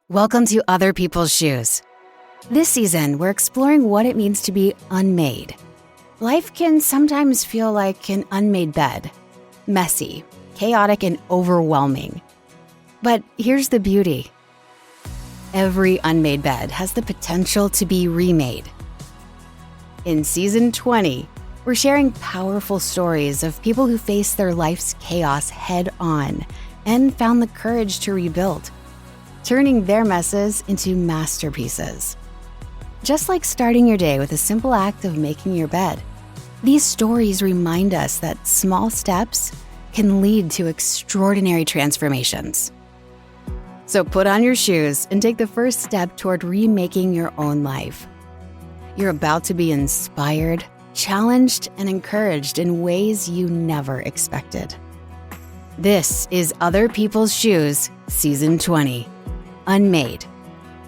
Welcome to Other People's Shoes. This season, we're exploring what it means to be unmade. Life can sometimes feel like an unmade bed. Messy, chaotic, and overwhelming. But here's the beauty. Every unmade bed has the potential to be remade. In Season 20, we're sharing powerful stories of people who faced their life's chaos head-on and found the courage to rebuild, turning their messes into masterpieces. Just like starting your day with a simple act of making your bed, these stories remind us that small steps can lead to extraordinary transformations. So put on your shoes and take the first step toward remaking your own life. You're about to be inspired, challenged, and encouraged in ways you never expected. This is Other People's Shoes, Season 20. Unmade.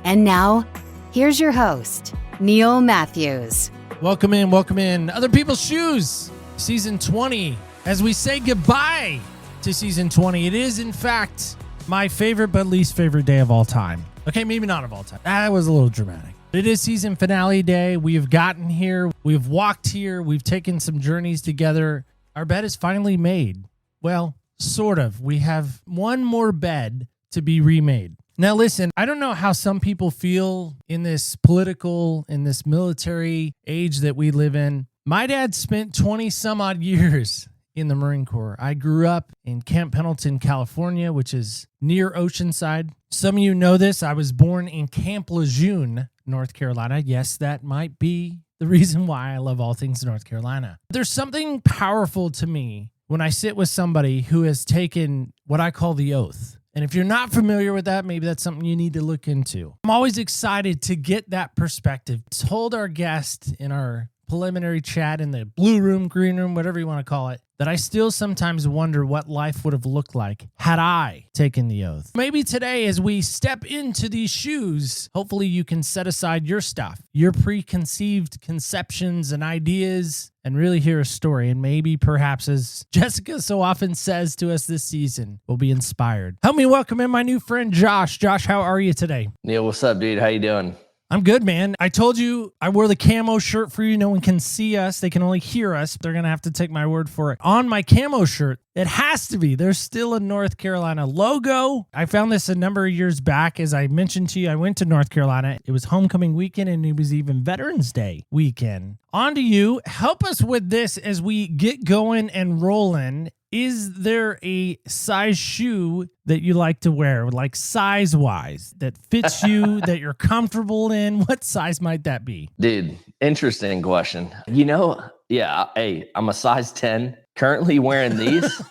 And now, here's your host, Neil Matthews. Welcome in. Other People's Shoes, Season 20. As we say goodbye to Season 20, it is, in fact, my favorite but least favorite day of all time. Okay, maybe not of all time. That was a little dramatic. It is season finale day. We have gotten here. We've walked here. We've taken some journeys together. Our bed is finally made. Well, sort of. We have one more bed to be remade. Now, listen, I don't know how some people feel in this political, in this military age that we live in. My dad spent 20 some odd years in the Marine Corps. I grew up in Camp Pendleton, California, which is near Oceanside. Some of you know this. I was born in Camp Lejeune, North Carolina. Yes, that might be the reason why I love all things North Carolina. There's something powerful to me when I sit with somebody who has taken what I call the oath. And if you're not familiar with that, maybe that's something you need to look into. I'm always excited to get that perspective. Told our guest in our preliminary chat in the blue room, green room, whatever you want to call it, that I still sometimes wonder what life would have looked like had I taken the oath. Maybe today, as we step into these shoes, hopefully you can set aside your stuff, your preconceived conceptions and ideas, and really hear a story. And maybe perhaps, as Jessica so often says to us this season, we'll be inspired. Help me welcome in my new friend, Josh. Josh, how are you today? Neil, what's up, dude? How you doing? I'm good, man. I told you I wore the camo shirt for you. No one can see us. They can only hear us. They're going to have to take my word for it. On my camo shirt, it has to be. There's still a North Carolina logo. I found this a number of years back. As I mentioned to you, I went to North Carolina. It was homecoming weekend, and it was even Veterans Day weekend. On to you. Help us with this as we get going and rolling. Is there a size shoe that you like to wear, like size-wise, that fits you, that you're comfortable in? What size might that be? Dude, interesting question. Hey, I'm a size 10, currently wearing these,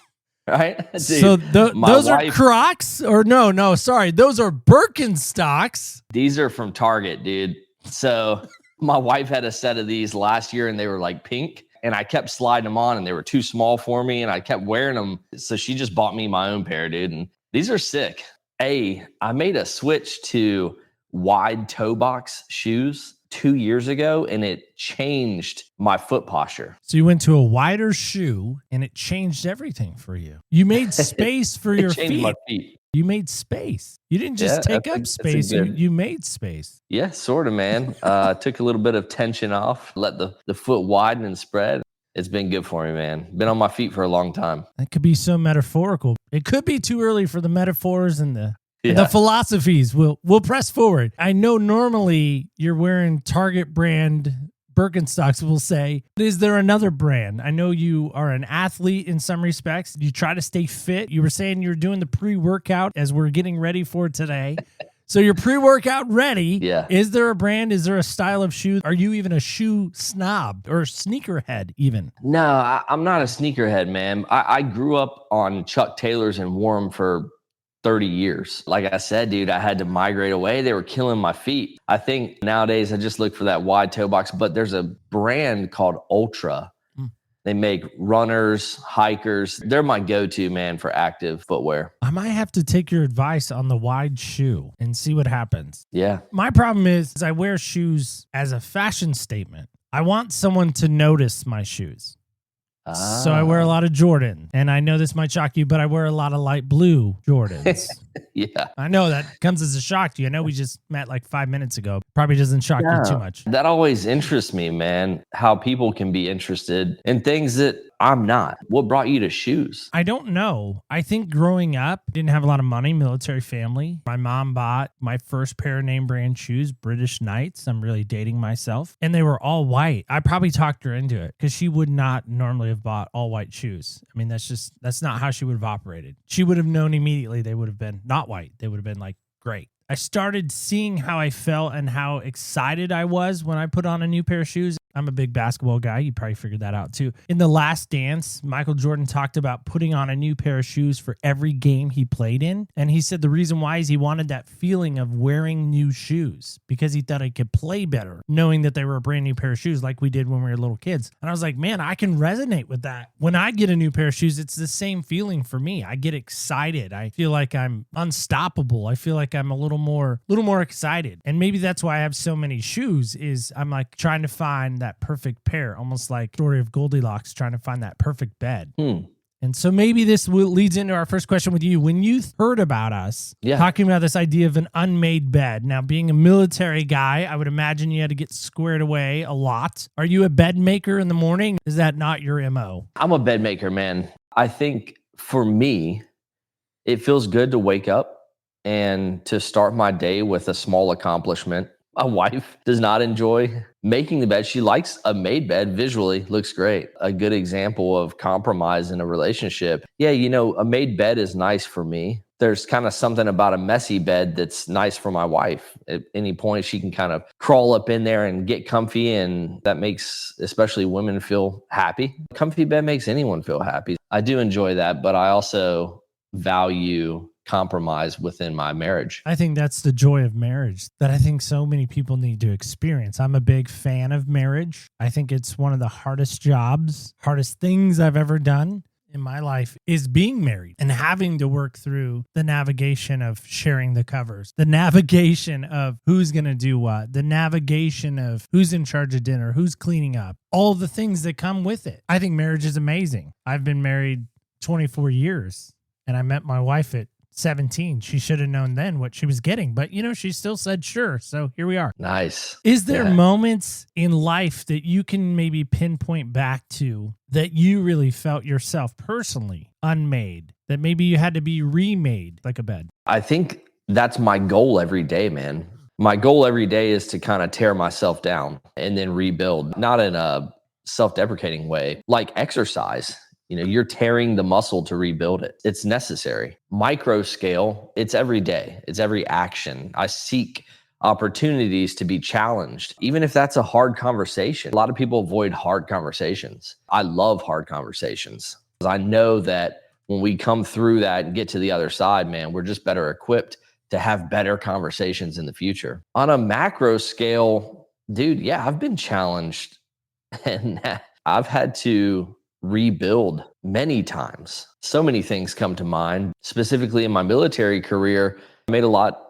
right? Dude, so those are Crocs? Or no, sorry. Those are Birkenstocks. These are from Target, dude. So my wife had a set of these last year, and they were like pink. And I kept sliding them on, and they were too small for me, and I kept wearing them. So she just bought me my own pair, dude. And these are sick. I made a switch to wide toe box shoes 2 years ago, and it changed my foot posture. So you went to a wider shoe, and it changed everything for you. You made space for your feet. Changed my feet. You made space. You didn't just take up space. You made space. Yeah, sort of, man. Took a little bit of tension off, let the foot widen and spread. It's been good for me, man. Been on my feet for a long time. That could be so metaphorical. It could be too early for the metaphors and the philosophies. We'll press forward. I know normally you're wearing Target brand Birkenstocks, we'll say. Is there another brand? I know you are an athlete in some respects. You try to stay fit. You were saying you're doing the pre-workout as we're getting ready for today. So you're pre-workout ready. Yeah. Is there a brand? Is there a style of shoe? Are you even a shoe snob or sneakerhead even? No, I'm not a sneakerhead, man. I grew up on Chuck Taylors and wore them for 30 years. Like I said, dude, I had to migrate away. They were killing my feet. I think nowadays I just look for that wide toe box, but there's a brand called Ultra. They make runners, hikers. They're my go-to, man, for active footwear. I might have to take your advice on the wide shoe and see what happens. Yeah. My problem is I wear shoes as a fashion statement. I want someone to notice my shoes. So I wear a lot of Jordan, and I know this might shock you, but I wear a lot of light blue Jordans. Yeah. I know that comes as a shock to you. I know we just met like 5 minutes ago. Probably doesn't shock you too much. That always interests me, man, how people can be interested in things that I'm not. What brought you to shoes? I don't know. I think growing up, didn't have a lot of money, military family. My mom bought my first pair of name brand shoes, British Knights. I'm really dating myself. And they were all white. I probably talked her into it because she would not normally have bought all white shoes. I mean, that's not how she would have operated. She would have known immediately they would have been not white. They would have been like, great. I started seeing how I felt and how excited I was when I put on a new pair of shoes. I'm a big basketball guy. You probably figured that out too. In The Last Dance, Michael Jordan talked about putting on a new pair of shoes for every game he played in. And he said the reason why is he wanted that feeling of wearing new shoes because he thought he could play better, knowing that they were a brand new pair of shoes like we did when we were little kids. And I was like, man, I can resonate with that. When I get a new pair of shoes, it's the same feeling for me. I get excited. I feel like I'm unstoppable. I feel like I'm a little more excited. And maybe that's why I have so many shoes is I'm like trying to find that perfect pair, almost like story of Goldilocks trying to find that perfect bed. And so maybe this leads into our first question with you. When you heard about us talking about this idea of an unmade bed, now being a military guy, I would imagine you had to get squared away a lot. Are you a bed maker in the morning? Is that not your MO? I'm a bed maker, man. I think for me, it feels good to wake up and to start my day with a small accomplishment. My wife does not enjoy making the bed. She likes a made bed visually, looks great. A good example of compromise in a relationship. Yeah, a made bed is nice for me. There's kind of something about a messy bed that's nice for my wife. At any point, she can kind of crawl up in there and get comfy, and that makes especially women feel happy. Comfy bed makes anyone feel happy. I do enjoy that, but I also value compromise within my marriage. I think that's the joy of marriage that I think so many people need to experience. I'm a big fan of marriage. I think it's one of the hardest jobs, hardest things I've ever done in my life is being married and having to work through the navigation of sharing the covers, the navigation of who's going to do what, the navigation of who's in charge of dinner, who's cleaning up, all the things that come with it. I think marriage is amazing. I've been married 24 years and I met my wife at 17. She should have known then what she was getting, but she still said sure. So here we are. Nice. Is there moments in life that you can maybe pinpoint back to that you really felt yourself personally unmade, that maybe you had to be remade like a bed? I think that's my goal every day, man. My goal every day is to kind of tear myself down and then rebuild, not in a self-deprecating way, like exercise. You're tearing the muscle to rebuild it. It's necessary. Micro scale, it's every day. It's every action. I seek opportunities to be challenged, even if that's a hard conversation. A lot of people avoid hard conversations. I love hard conversations. I know that when we come through that and get to the other side, man, we're just better equipped to have better conversations in the future. On a macro scale, dude, yeah, I've been challenged and I've had to rebuild many times. So many things come to mind. Specifically in my military career, I made a lot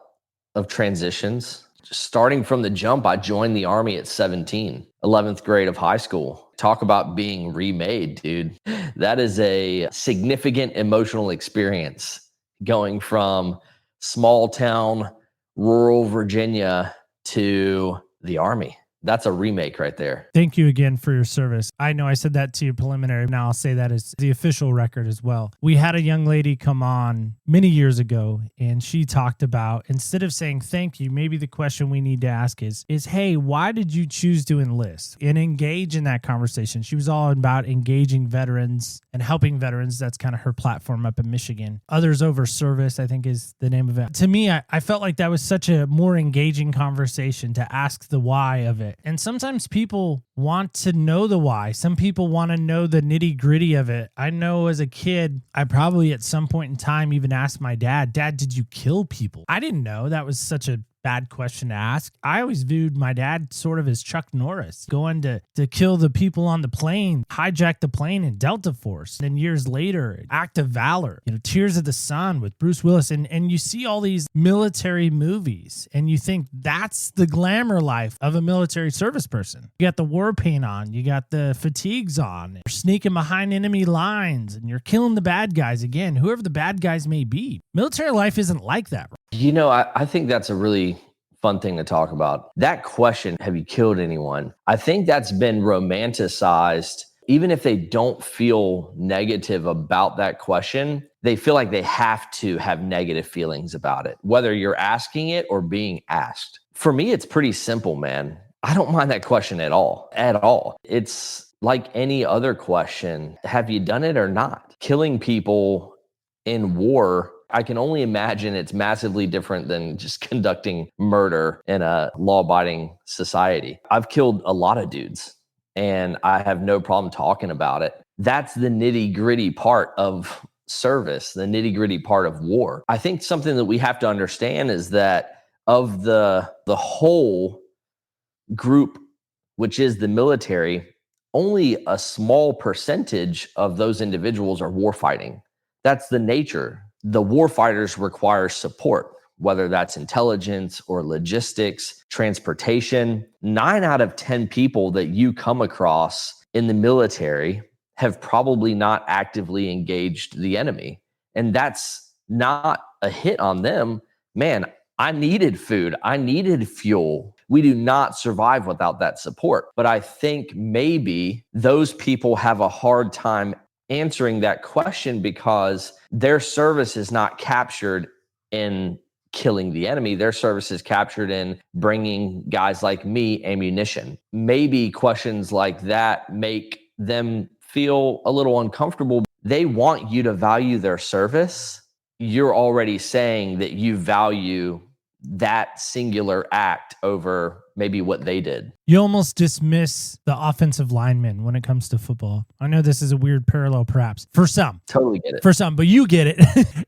of transitions. Just starting from the jump, I joined the Army at 17, 11th grade of high school. Talk about being remade, dude. That is a significant emotional experience going from small town, rural Virginia to the Army. That's a remake right there. Thank you again for your service. I know I said that to you preliminary. Now I'll say that as the official record as well. We had a young lady come on many years ago, and she talked about, instead of saying thank you, maybe the question we need to ask is, hey, why did you choose to enlist? And engage in that conversation. She was all about engaging veterans and helping veterans. That's kind of her platform up in Michigan. Others Over Service, I think, is the name of it. To me, I felt like that was such a more engaging conversation to ask the why of it. And sometimes people want to know the why. Some people want to know the nitty gritty of it. I know as a kid, I probably at some point in time even asked my dad, did you kill people? I didn't know that was such a bad question to ask. I always viewed my dad sort of as Chuck Norris, going to kill the people on the plane, hijack the plane in Delta Force. And years later, Act of Valor, Tears of the Sun with Bruce Willis. And you see all these military movies and you think that's the glamour life of a military service person. You got the war paint on, you got the fatigues on, you're sneaking behind enemy lines and you're killing the bad guys again, whoever the bad guys may be. Military life isn't like that. I think that's a really fun thing to talk about. That question, have you killed anyone? I think that's been romanticized. Even if they don't feel negative about that question, they feel like they have to have negative feelings about it, whether you're asking it or being asked. For me, it's pretty simple, man. I don't mind that question at all. It's like any other question. Have you done it or not? Killing people in war, I can only imagine it's massively different than just conducting murder in a law-abiding society. I've killed a lot of dudes and I have no problem talking about it. That's the nitty-gritty part of service, the nitty-gritty part of war. I think something that we have to understand is that of the whole group, which is the military, only a small percentage of those individuals are warfighting. That's the nature. The warfighters require support, whether that's intelligence or logistics, transportation. 9 out of 10 people that you come across in the military have probably not actively engaged the enemy. And that's not a hit on them. Man, I needed food. I needed fuel. We do not survive without that support. But I think maybe those people have a hard time answering that question because their service is not captured in killing the enemy. Their service is captured in bringing guys like me ammunition. Maybe questions like that make them feel a little uncomfortable. They want you to value their service. You're already saying that you value that singular act over maybe what they did. You almost dismiss the offensive linemen when it comes to football. I know this is a weird parallel, perhaps, for some. Totally get it. For some, but you get it.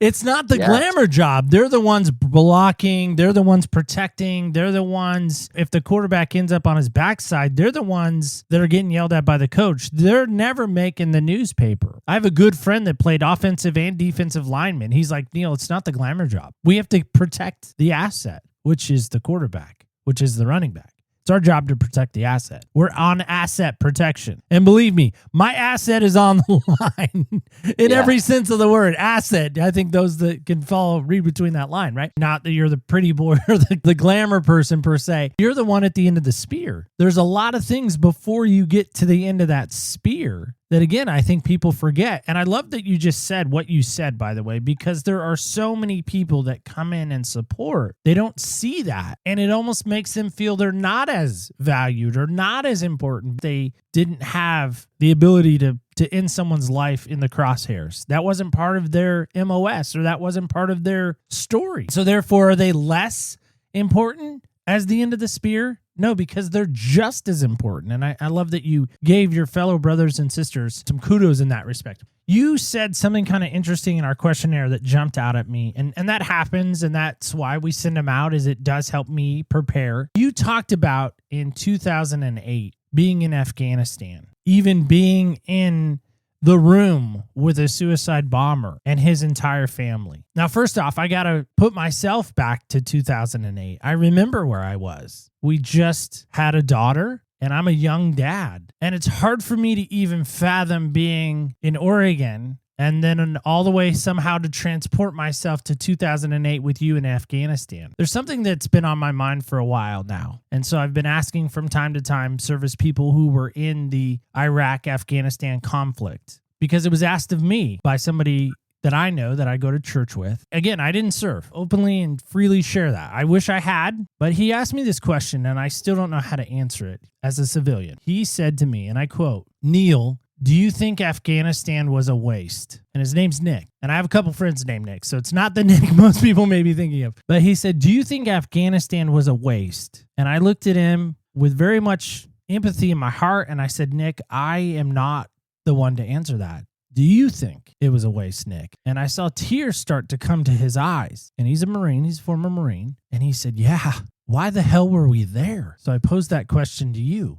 It's not the glamour job. They're the ones blocking. They're the ones protecting. They're the ones, if the quarterback ends up on his backside, they're the ones that are getting yelled at by the coach. They're never making the newspaper. I have a good friend that played offensive and defensive lineman. He's like, Neil, it's not the glamour job. We have to protect the asset, which is the quarterback, which is the running back. It's our job to protect the asset. We're on asset protection. And believe me, my asset is on the line in every sense of the word. Asset. I think those that can read between that line, right? Not that you're the pretty boy or the glamour person per se. You're the one at the end of the spear. There's a lot of things before you get to the end of that spear that, again, I think people forget. And I love that you just said what you said, by the way, because there are so many people that come in and support. They don't see that. And it almost makes them feel they're not as valued or not as important. They didn't have the ability to end someone's life in the crosshairs. That wasn't part of their MOS, or that wasn't part of their story. So therefore, are they less important as the end of the spear? No, because they're just as important. And I love that you gave your fellow brothers and sisters some kudos in that respect. You said something kind of interesting in our questionnaire that jumped out at me. And that happens, and that's why we send them out, is it does help me prepare. You talked about in 2008 being in Afghanistan, even being in the room with a suicide bomber and his entire family. Now, first off, I got to put myself back to 2008. I remember where I was. We just had a daughter, and I'm a young dad. And it's hard for me to even fathom being in Oregon and then all the way somehow to transport myself to 2008 with you in Afghanistan. There's something that's been on my mind for a while now. And so I've been asking from time to time service people who were in the Iraq-Afghanistan conflict, because it was asked of me by somebody that I know that I go to church with. Again, I didn't serve. Openly and freely share that. I wish I had, but he asked me this question and I still don't know how to answer it as a civilian. He said to me, and I quote, "Neil, do you think Afghanistan was a waste?" And his name's Nick. And I have a couple friends named Nick, so it's not the Nick most people may be thinking of. But he said, "Do you think Afghanistan was a waste?" And I looked at him with very much empathy in my heart, and I said, "Nick, I am not the one to answer that. do you think it was a waste, Nick? And I saw tears start to come to his eyes. And he's a Marine. He's a former Marine. And he said, yeah, why the hell were we there? So I posed that question to you.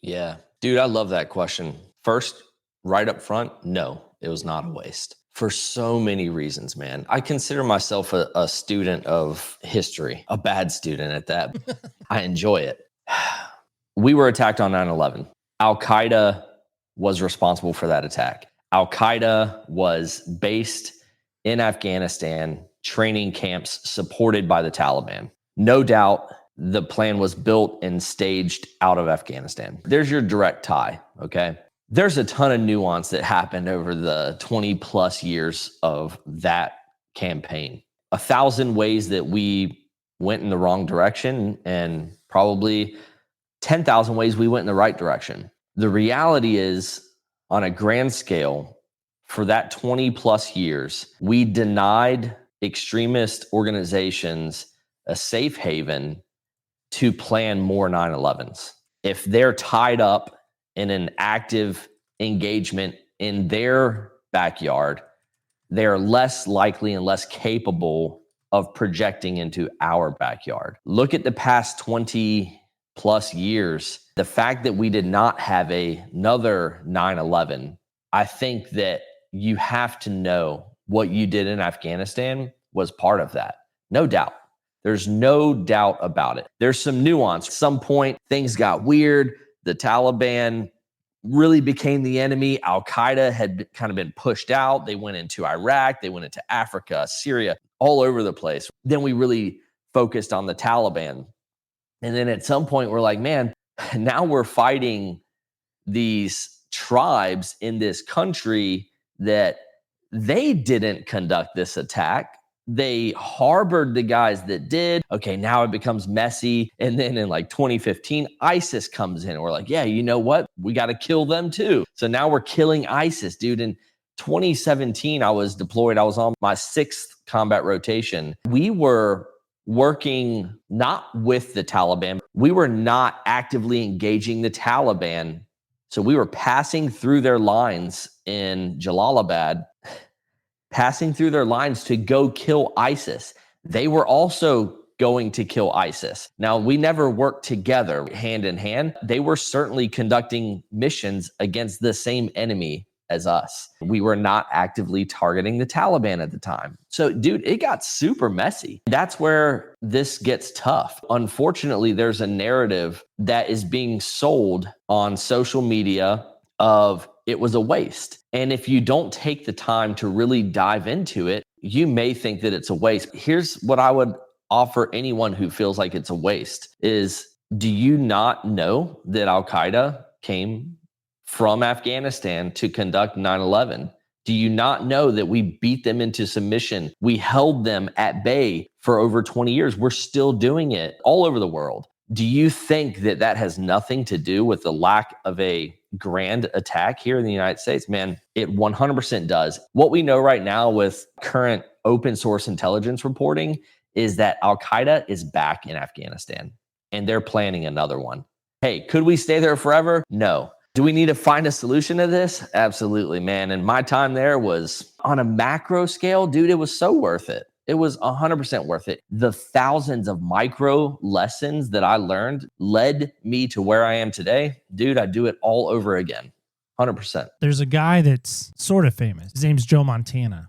Yeah. Dude, I love that question. First, right up front, no, it was not a waste. For so many reasons, man. I consider myself a student of history, a bad student at that. I enjoy it. We were attacked on 9/11. Al-Qaeda was responsible for that attack. Al-Qaeda was based in Afghanistan, training camps supported by the Taliban. No doubt the plan was built and staged out of Afghanistan. There's your direct tie, okay? There's a ton of nuance that happened over the 20 plus years of that campaign. 1,000 ways that we went in the wrong direction and probably 10,000 ways we went in the right direction. The reality is, on a grand scale, for that 20 plus years, we denied extremist organizations a safe haven to plan more 9/11s. If they're tied up in an active engagement in their backyard, they're less likely and less capable of projecting into our backyard. Look at the past 20 plus years. The fact that we did not have another 9/11, I think that you have to know what you did in Afghanistan was part of that. No doubt. There's no doubt about it. There's some nuance. At some point, things got weird. The Taliban really became the enemy. Al-Qaeda had kind of been pushed out. They went into Iraq. They went into Africa, Syria, all over the place. Then we really focused on the Taliban. And then at some point, we're like, man, now we're fighting these tribes in this country that they didn't conduct this attack. They harbored the guys that did. Okay, now it becomes messy. And then in like 2015, ISIS comes in. And we're like, yeah, you know what? We got to kill them too. So now we're killing ISIS, dude. In 2017, I was deployed. I was on my 6th combat rotation. We were working not with the Taliban. We were not actively engaging the Taliban. So we were passing through their lines in Jalalabad, passing through their lines to go kill ISIS. They were also going to kill ISIS. Now, we never worked together hand in hand. They were certainly conducting missions against the same enemy as us. We were not actively targeting the Taliban at the time. So, dude, it got super messy. That's where this gets tough. Unfortunately, there's a narrative that is being sold on social media of it was a waste. And if you don't take the time to really dive into it, you may think that it's a waste. Here's what I would offer anyone who feels like it's a waste is, do you not know that Al-Qaeda came from Afghanistan to conduct 9/11? Do you not know that we beat them into submission? We held them at bay for over 20 years. We're still doing it all over the world. Do you think that that has nothing to do with the lack of a grand attack here in the United States? Man, it 100% does. What we know right now with current open source intelligence reporting is that Al-Qaeda is back in Afghanistan and they're planning another one. Hey, could we stay there forever? No. Do we need to find a solution to this? Absolutely, man. And my time there was on a macro scale, dude, it was so worth it. It was 100% worth it. The thousands of micro lessons that I learned led me to where I am today. Dude, I'd do it all over again. 100%. There's a guy that's sort of famous. His name's Joe Montana.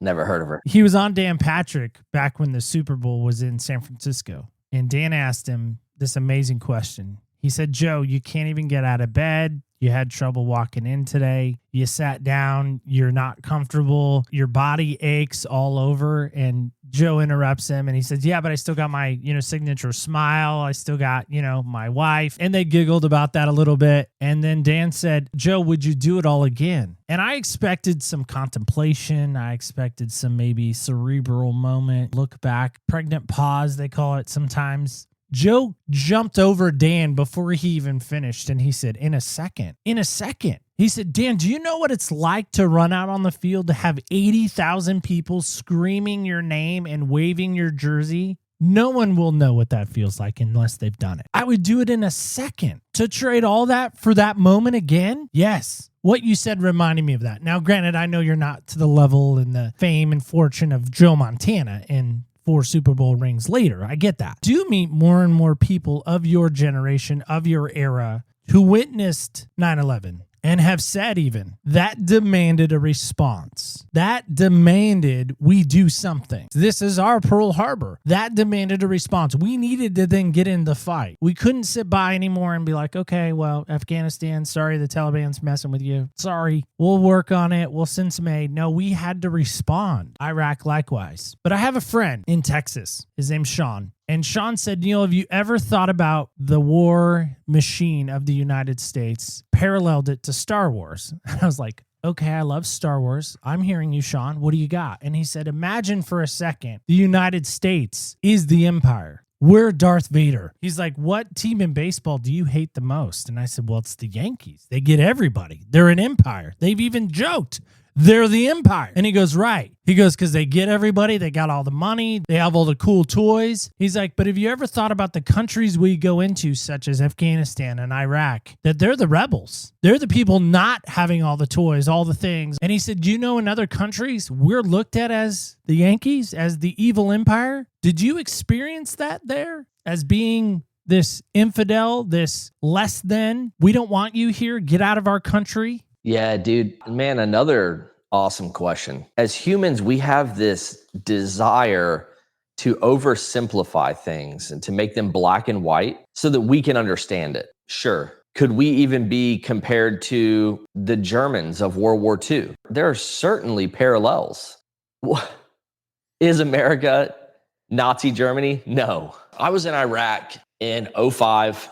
Never heard of her. He was on Dan Patrick back when the Super Bowl was in San Francisco. And Dan asked him this amazing question. He said, Joe, you can't even get out of bed. You had trouble walking in today. You sat down. You're not comfortable. Your body aches all over. And Joe interrupts him and he says, yeah, but I still got my, signature smile. I still got, my wife. And they giggled about that a little bit. And then Dan said, Joe, would you do it all again? And I expected some contemplation. I expected some maybe cerebral moment, look back, pregnant pause, they call it sometimes. Joe jumped over Dan before he even finished, and he said, in a second. He said, Dan, do you know what it's like to run out on the field to have 80,000 people screaming your name and waving your jersey? No one will know what that feels like unless they've done it. I would do it in a second. To trade all that for that moment again? Yes. What you said reminded me of that. Now, granted, I know you're not to the level and the fame and fortune of Joe Montana and 4 Super Bowl rings later. I get that. Do meet more and more people of your generation, of your era, who witnessed 9/11. And have said even that demanded a response. That demanded we do something. This is our Pearl Harbor. That demanded a response. We needed to then get in the fight. We couldn't sit by anymore and be like, okay, well, Afghanistan, sorry, the Taliban's messing with you. Sorry, we'll work on it. We'll send some aid. No, we had to respond. Iraq likewise. But I have a friend in Texas. His name's Sean. And Sean said, Neil, have you ever thought about the war machine of the United States, paralleled it to Star Wars? And I was like, okay, I love Star Wars. I'm hearing you, Sean. What do you got? And he said, imagine for a second, the United States is the empire. We're Darth Vader. He's like, what team in baseball do you hate the most? And I said, well, it's the Yankees. They get everybody. They're an empire. They've even joked they're the empire. And he goes, right. He goes, because they get everybody. They got all the money. They have all the cool toys. He's like, but have you ever thought about the countries we go into, such as Afghanistan and Iraq, that they're the rebels? They're the people not having all the toys, all the things. And he said, you know, in other countries, we're looked at as the Yankees, as the evil empire. Did you experience that there as being this infidel, this less than? We don't want you here. Get out of our country. Yeah, dude, man, another awesome question. As humans, we have this desire to oversimplify things and to make them black and white so that we can understand it. Sure. Could we even be compared to the Germans of World War II? There are certainly parallels. Is America Nazi Germany? No. I was in Iraq in 05,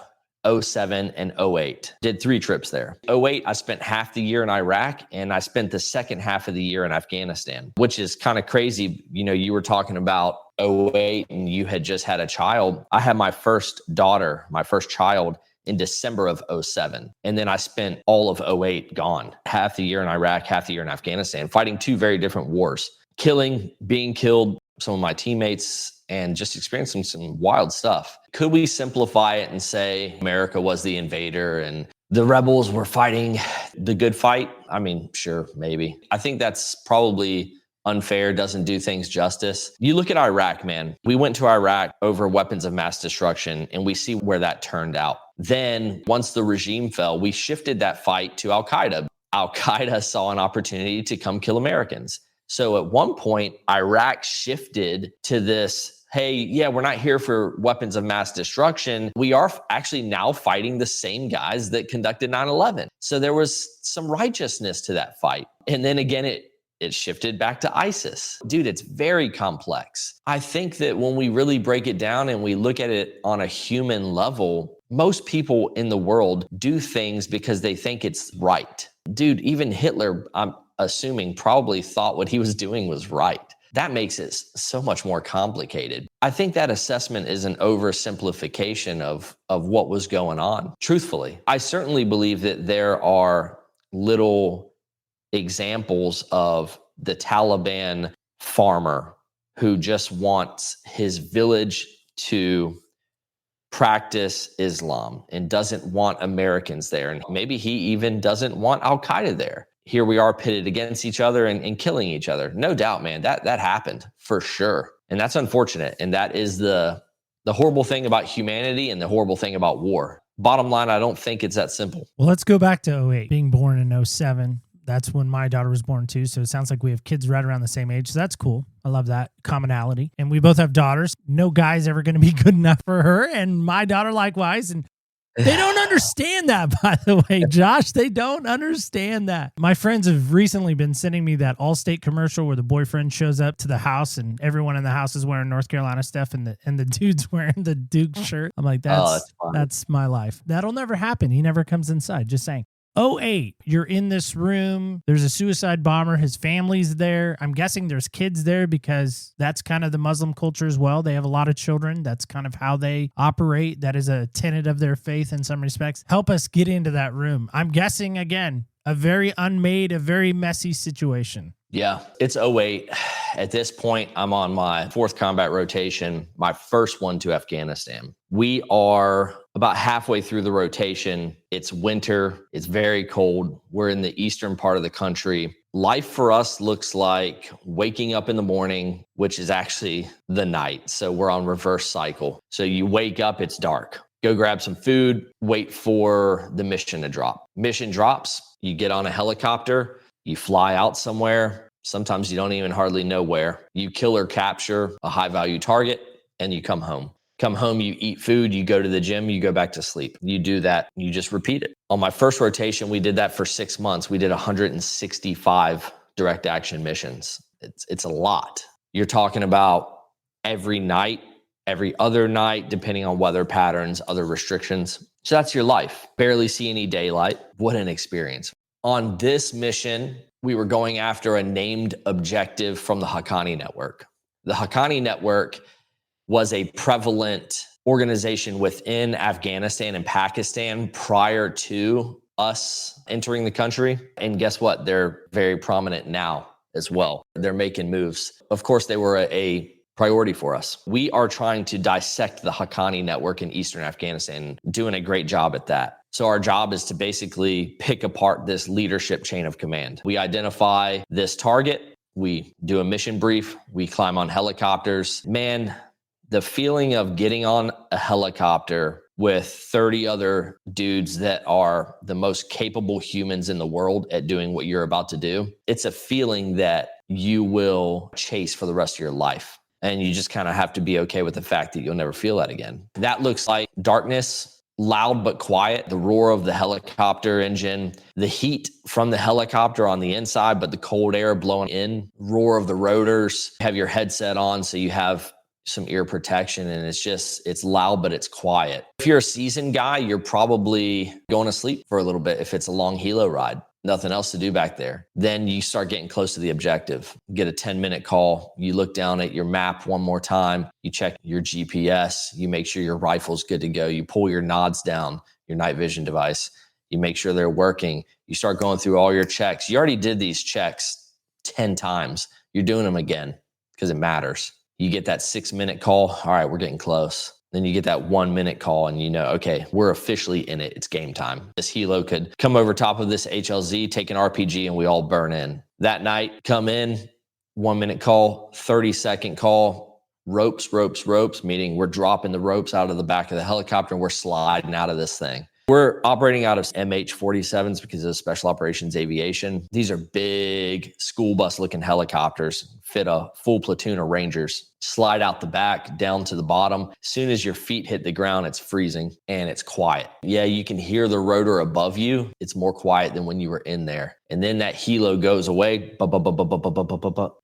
07, and 08. Did 3 trips there. 08, I spent half the year in Iraq, and I spent the second half of the year in Afghanistan, which is kind of crazy. You know, you were talking about 08 and you had just had a child. I had my first daughter, my first child, in December of 07. And then I spent all of 08 gone. Half the year in Iraq, half the year in Afghanistan, fighting 2 very different wars. Killing, being killed, some of my teammates, and just experiencing some wild stuff. Could we simplify it and say America was the invader and the rebels were fighting the good fight? I mean, sure, maybe. I think that's probably unfair, doesn't do things justice. You look at Iraq, man. We went to Iraq over weapons of mass destruction, and we see where that turned out. Then once the regime fell, we shifted that fight to Al-Qaeda. Al-Qaeda saw an opportunity to come kill Americans. So at one point, Iraq shifted to this, hey, yeah, we're not here for weapons of mass destruction. We are actually now fighting the same guys that conducted 9/11. So there was some righteousness to that fight. And then again, it shifted back to ISIS. Dude, it's very complex. I think that when we really break it down and we look at it on a human level, most people in the world do things because they think it's right. Dude, even Hitler, I'm assuming, probably thought what he was doing was right. That makes it so much more complicated. I think that assessment is an oversimplification of what was going on. Truthfully, I certainly believe that there are little examples of the Taliban farmer who just wants his village to practice Islam and doesn't want Americans there. And maybe he even doesn't want Al-Qaeda there. Here we are pitted against each other and killing each other. No doubt, man, that happened for sure. And that's unfortunate. And that is the horrible thing about humanity and the horrible thing about war. Bottom line, I don't think it's that simple. Well, let's go back to 08, being born in 07. That's when my daughter was born too. So it sounds like we have kids right around the same age. So that's cool. I love that commonality. And we both have daughters. No guy's ever going to be good enough for her. And my daughter likewise. And they don't understand that, by the way, Josh. They don't understand that. My friends have recently been sending me that Allstate commercial where the boyfriend shows up to the house and everyone in the house is wearing North Carolina stuff and the dude's wearing the Duke shirt. I'm like, that's my life. That'll never happen. He never comes inside. Just saying. 08, you're in this room. There's a suicide bomber. His family's there. I'm guessing there's kids there because that's kind of the Muslim culture as well. They have a lot of children. That's kind of how they operate. That is a tenet of their faith in some respects. Help us get into that room. I'm guessing, again, a very unmade, a very messy situation. Yeah, it's '08. At this point, I'm on my 4th combat rotation, my first one to Afghanistan. We are about halfway through the rotation. It's winter. It's very cold. We're in the eastern part of the country. Life for us looks like waking up in the morning, which is actually the night. So we're on reverse cycle. So you wake up, it's dark. Go grab some food, wait for the mission to drop. Mission drops, you get on a helicopter, you fly out somewhere. Sometimes you don't even hardly know where. You kill or capture a high value target and you come home. Come home, you eat food, you go to the gym, you go back to sleep. You do that, you just repeat it. On my first rotation, we did that for 6 months. We did 165 direct action missions. It's a lot. You're talking about every night, every other night, depending on weather patterns, other restrictions. So that's your life. Barely see any daylight. What an experience. On this mission, we were going after a named objective from the Haqqani Network. The Haqqani Network was a prevalent organization within Afghanistan and Pakistan prior to us entering the country. And guess what? They're very prominent now as well. They're making moves. Of course, they were a priority for us. We are trying to dissect the Haqqani Network in Eastern Afghanistan, doing a great job at that. So our job is to basically pick apart this leadership chain of command. We identify this target, we do a mission brief, we climb on helicopters. Man, the feeling of getting on a helicopter with 30 other dudes that are the most capable humans in the world at doing what you're about to do, it's a feeling that you will chase for the rest of your life. And you just kind of have to be okay with the fact that you'll never feel that again. That looks like darkness, loud but quiet, the roar of the helicopter engine, the heat from the helicopter on the inside, but the cold air blowing in, roar of the rotors, have your headset on so you have some ear protection, and it's loud, but it's quiet. If you're a seasoned guy, you're probably going to sleep for a little bit if it's a long helo ride. Nothing else to do back there. Then you start getting close to the objective. Get a 10-minute call. You look down at your map one more time. You check your GPS. You make sure your rifle's good to go. You pull your nods down, your night vision device. You make sure they're working. You start going through all your checks. You already did these checks 10 times. You're doing them again because it matters. You get that 6-minute call. All right, we're getting close. Then you get that 1-minute call and you know, okay, we're officially in it. It's game time. This helo could come over top of this HLZ, take an RPG, and we all burn in. That night, come in, 1-minute call, 30-second call, ropes, meaning we're dropping the ropes out of the back of the helicopter and we're sliding out of this thing. We're operating out of MH-47s because of Special Operations Aviation. These are big school bus looking helicopters, fit a full platoon of Rangers. Slide out the back, down to the bottom. As soon as your feet hit the ground, it's freezing and it's quiet. Yeah, you can hear the rotor above you. It's more quiet than when you were in there. And then that helo goes away,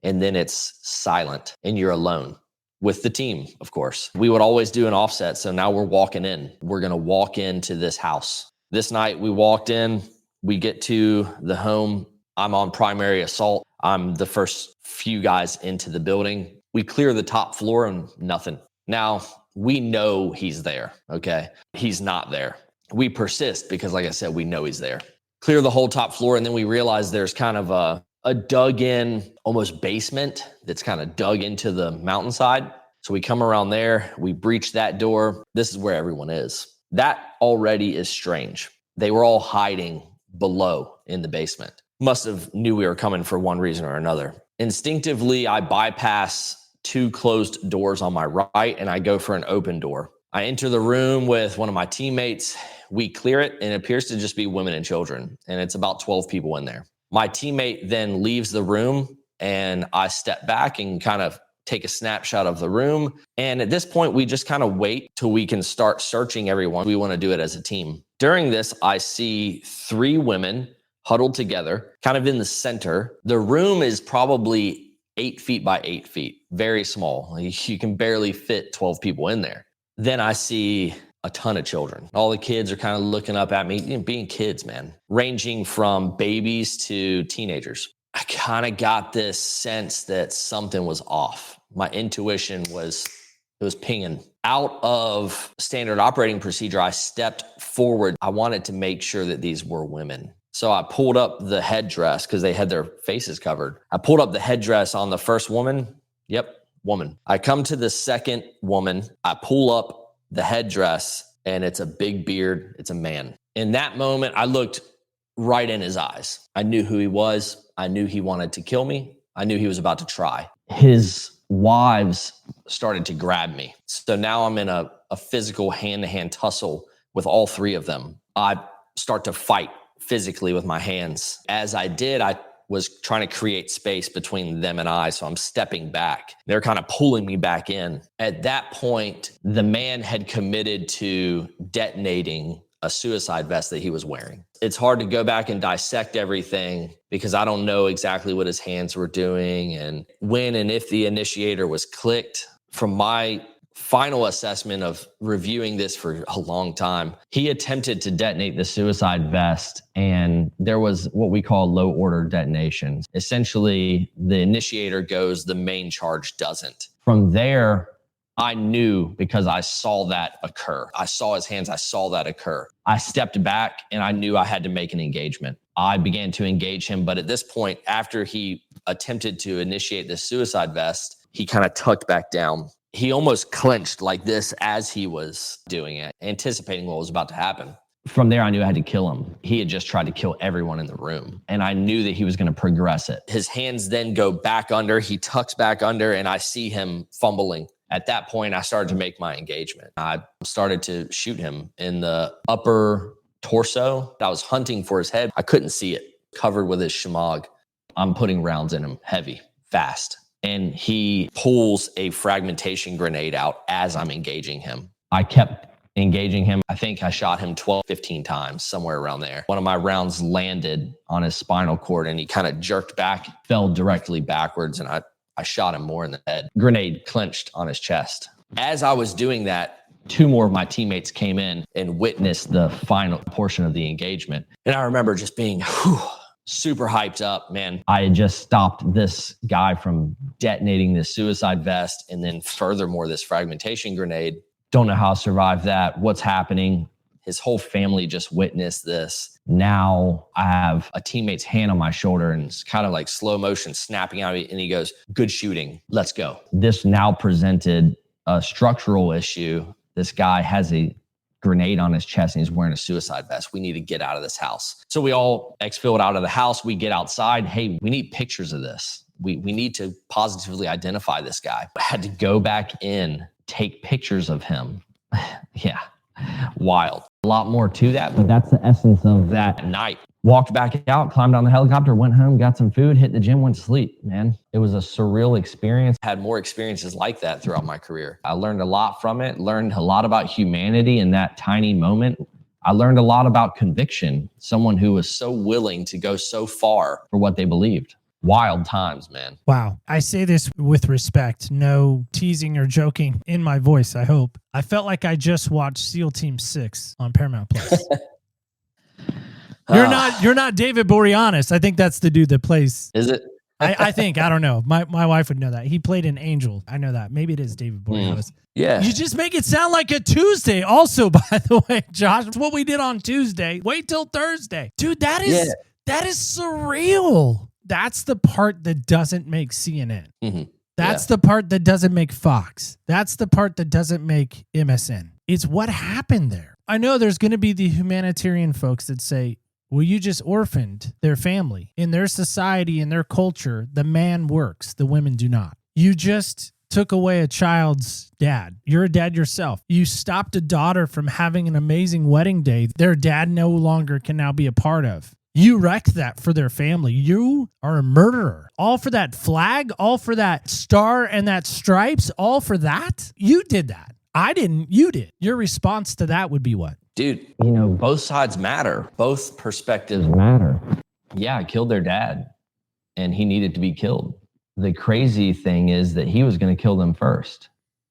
and then it's silent and you're alone. With the team, of course. We would always do an offset. So now we're walking in. We're going to walk into this house. This night we walked in, we get to the home. I'm on primary assault. I'm the first few guys into the building. We clear the top floor and nothing. Now we know he's there. Okay. He's not there. We persist because like I said, we know he's there. Clear the whole top floor. And then we realize there's kind of a dug in almost basement that's kind of dug into the mountainside. So we come around there, we breach that door. This is where everyone is. That already is strange. They were all hiding below in the basement. Must have knew we were coming for one reason or another. Instinctively, I bypass 2 closed doors on my right and I go for an open door. I enter the room with one of my teammates. We clear it and it appears to just be women and children. And it's about 12 people in there. My teammate then leaves the room and I step back and kind of take a snapshot of the room. And at this point, we just kind of wait till we can start searching everyone. We want to do it as a team. During this, I see 3 women huddled together, kind of in the center. The room is probably 8 feet by 8 feet, very small. You can barely fit 12 people in there. Then I see a ton of children. All the kids are kind of looking up at me, being kids, man, ranging from babies to teenagers. I kind of got this sense that something was off. My intuition was pinging. Out of standard operating procedure, I stepped forward. I wanted to make sure that these were women. So I pulled up the headdress because they had their faces covered. I pulled up the headdress on the first woman. Yep, woman. I come to the second woman. I pull up the headdress and it's a big beard. It's a man. In that moment, I looked right in his eyes. I knew who he was. I knew he wanted to kill me. I knew he was about to try. His wives started to grab me. So now I'm in a physical hand-to-hand tussle with all three of them. I start to fight physically with my hands. As I did, I was trying to create space between them and I. So I'm stepping back. They're kind of pulling me back in. At that point, the man had committed to detonating a suicide vest that he was wearing. It's hard to go back and dissect everything because I don't know exactly what his hands were doing and when and if the initiator was clicked. From my final assessment of reviewing this for a long time, he attempted to detonate the suicide vest and there was what we call low order detonations. Essentially, the initiator goes, the main charge doesn't. From there, I knew because I saw that occur. I saw his hands. I saw that occur. I stepped back and I knew I had to make an engagement. I began to engage him. But at this point, after he attempted to initiate the suicide vest, he kind of tucked back down. He almost clenched like this as he was doing it, anticipating what was about to happen. From there, I knew I had to kill him. He had just tried to kill everyone in the room. And I knew that he was going to progress it. His hands then go back under. He tucks back under and I see him fumbling. At that point, I started to make my engagement. I started to shoot him in the upper torso. I was hunting for his head. I couldn't see it, covered with his shemagh. I'm putting rounds in him, heavy, fast. And he pulls a fragmentation grenade out as I'm engaging him. I kept engaging him. I think I shot him 12, 15 times, somewhere around there. One of my rounds landed on his spinal cord and he kind of jerked back, fell directly backwards, and I shot him more in the head. Grenade clenched on his chest. As I was doing that, two more of my teammates came in and witnessed the final portion of the engagement. And I remember just being super hyped up, man. I had just stopped this guy from detonating this suicide vest and then furthermore, this fragmentation grenade. Don't know how I survived that. What's happening? His whole family just witnessed this. Now I have a teammate's hand on my shoulder and it's kind of like slow motion snapping out of me. And he goes, "Good shooting. Let's go." This now presented a structural issue. This guy has a grenade on his chest and he's wearing a suicide vest. We need to get out of this house. So we all exfilled out of the house. We get outside. Hey, we need pictures of this. We need to positively identify this guy. I had to go back in, take pictures of him. Yeah. Wild. A lot more to that, but that's the essence of that night. Walked back out, climbed on the helicopter, went home, got some food, hit the gym, went to sleep, man. It was a surreal experience. Had more experiences like that throughout my career. I learned a lot from it, learned a lot about humanity in that tiny moment. I learned a lot about conviction, someone who was so willing to go so far for what they believed. Wild times, man. Wow. I say this with respect, no teasing or joking in my voice, I hope. I felt like I just watched SEAL Team 6 on Paramount Plus. You're not David Boreanaz. I think that's the dude that plays. Is it? I think. I don't know. My wife would know that. He played an angel. I know that. Maybe it is David Boreanaz. Yeah. You just make it sound like a Tuesday also, by the way, Josh. It's what we did on Tuesday. Wait till Thursday. Dude, that is surreal. That's the part that doesn't make CNN. Mm-hmm. That's the part that doesn't make Fox. That's the part that doesn't make MSN. It's what happened there. I know there's going to be the humanitarian folks that say, well, you just orphaned their family. In their society, in their culture, the man works, the women do not. You just took away a child's dad. You're a dad yourself. You stopped a daughter from having an amazing wedding day their dad no longer can now be a part of. You wrecked that for their family. You are a murderer. All for that flag, all for that star and that stripes, all for that? You did that. I didn't. You did. Your response to that would be what? Dude, both sides matter. Both perspectives matter. Yeah, I killed their dad and he needed to be killed. The crazy thing is that he was going to kill them first.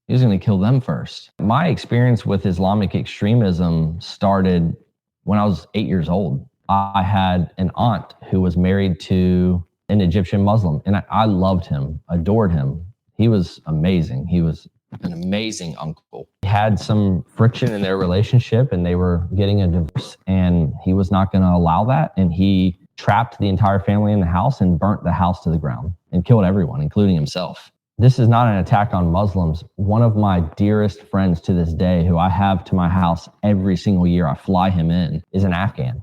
He was going to kill them first. My experience with Islamic extremism started when I was 8 years old. I had an aunt who was married to an Egyptian Muslim, and I loved him, adored him. He was amazing. He was an amazing uncle. He had some friction in their relationship and they were getting a divorce, and he was not going to allow that. And he trapped the entire family in the house and burnt the house to the ground and killed everyone, including himself. This is not an attack on Muslims. One of my dearest friends to this day, who I have to my house every single year, I fly him in, is an Afghan.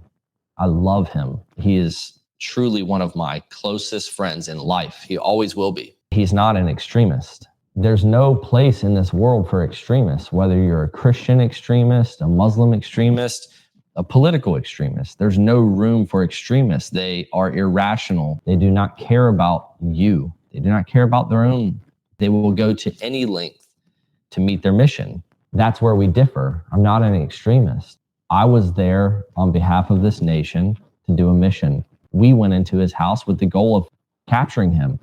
I love him. He is truly one of my closest friends in life. He always will be. He's not an extremist. There's no place in this world for extremists, whether you're a Christian extremist, a Muslim extremist, a political extremist. There's no room for extremists. They are irrational. They do not care about you. They do not care about their own. They will go to any length to meet their mission. That's where we differ. I'm not an extremist. I was there on behalf of this nation to do a mission. We went into his house with the goal of capturing him,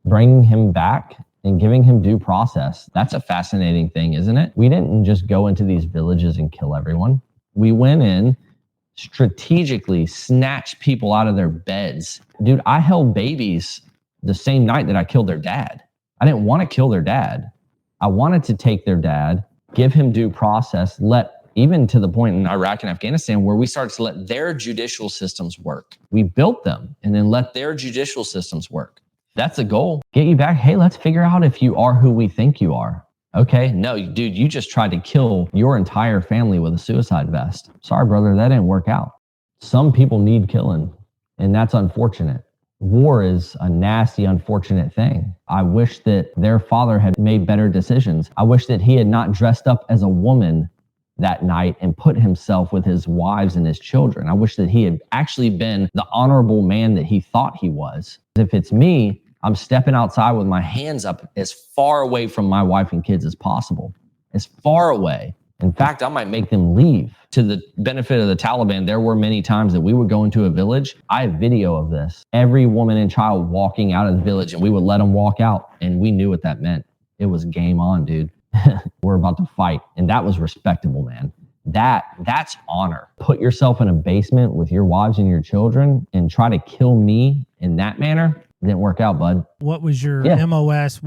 bringing him back, and giving him due process. That's a fascinating thing, isn't it? We didn't just go into these villages and kill everyone. We went in, strategically snatched people out of their beds. Dude, I held babies the same night that I killed their dad. I didn't want to kill their dad. I wanted to take their dad, give him due process, even to the point in Iraq and Afghanistan where we started to let their judicial systems work. We built them and then let their judicial systems work. That's the goal. Get you back. Hey, let's figure out if you are who we think you are. Okay, no, dude, you just tried to kill your entire family with a suicide vest. Sorry, brother, that didn't work out. Some people need killing, and that's unfortunate. War is a nasty, unfortunate thing. I wish that their father had made better decisions. I wish that he had not dressed up as a woman that night and put himself with his wives and his children. I wish that he had actually been the honorable man that he thought he was. If it's me, I'm stepping outside with my hands up as far away from my wife and kids as possible, as far away. In fact, I might make them leave. To the benefit of the Taliban, there were many times that we would go into a village. I have video of this. Every woman and child walking out of the village, and we would let them walk out, and we knew what that meant. It was game on, dude. We're about to fight. And that was respectable, man. That's honor. Put yourself in a basement with your wives and your children and try to kill me in that manner. It didn't work out, bud. What was your MOS?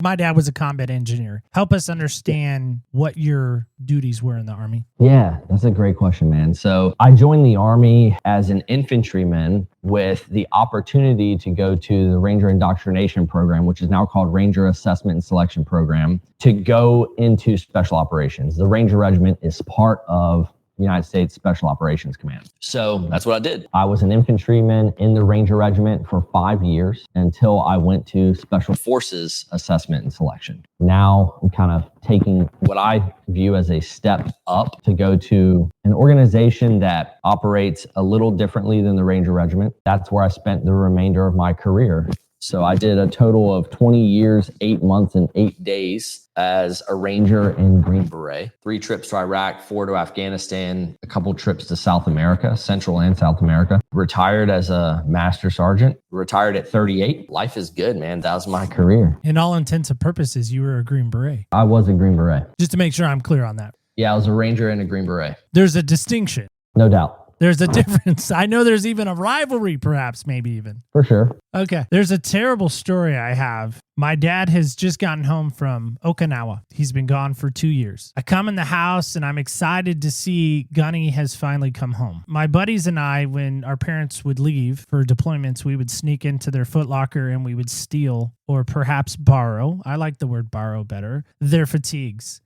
My dad was a combat engineer. Help us understand what your duties were in the Army. Yeah, that's a great question, man. So I joined the Army as an infantryman with the opportunity to go to the Ranger Indoctrination Program, which is now called Ranger Assessment and Selection Program, to go into Special Operations. The Ranger Regiment is part of United States Special Operations Command. So that's what I did. I was an infantryman in the Ranger Regiment for 5 years until I went to Special Forces Assessment and Selection. Now I'm kind of taking what I view as a step up to go to an organization that operates a little differently than the Ranger Regiment. That's where I spent the remainder of my career. So I did a total of 20 years, 8 months, and 8 days as a Ranger in Green Beret. 3 trips to Iraq, 4 to Afghanistan, a couple trips to South America, Central and South America. Retired as a Master Sergeant. Retired at 38. Life is good, man. That was my career. In all intents and purposes, you were a Green Beret. I was a Green Beret. Just to make sure I'm clear on that. Yeah, I was a Ranger and a Green Beret. There's a distinction. No doubt. There's a difference. I know there's even a rivalry, perhaps, maybe even. For sure. Okay. There's a terrible story I have. My dad has just gotten home from Okinawa. He's been gone for 2 years. I come in the house and I'm excited to see Gunny has finally come home. My buddies and I, when our parents would leave for deployments, we would sneak into their Foot Locker and we would steal or perhaps borrow. I like the word borrow better. Their fatigues.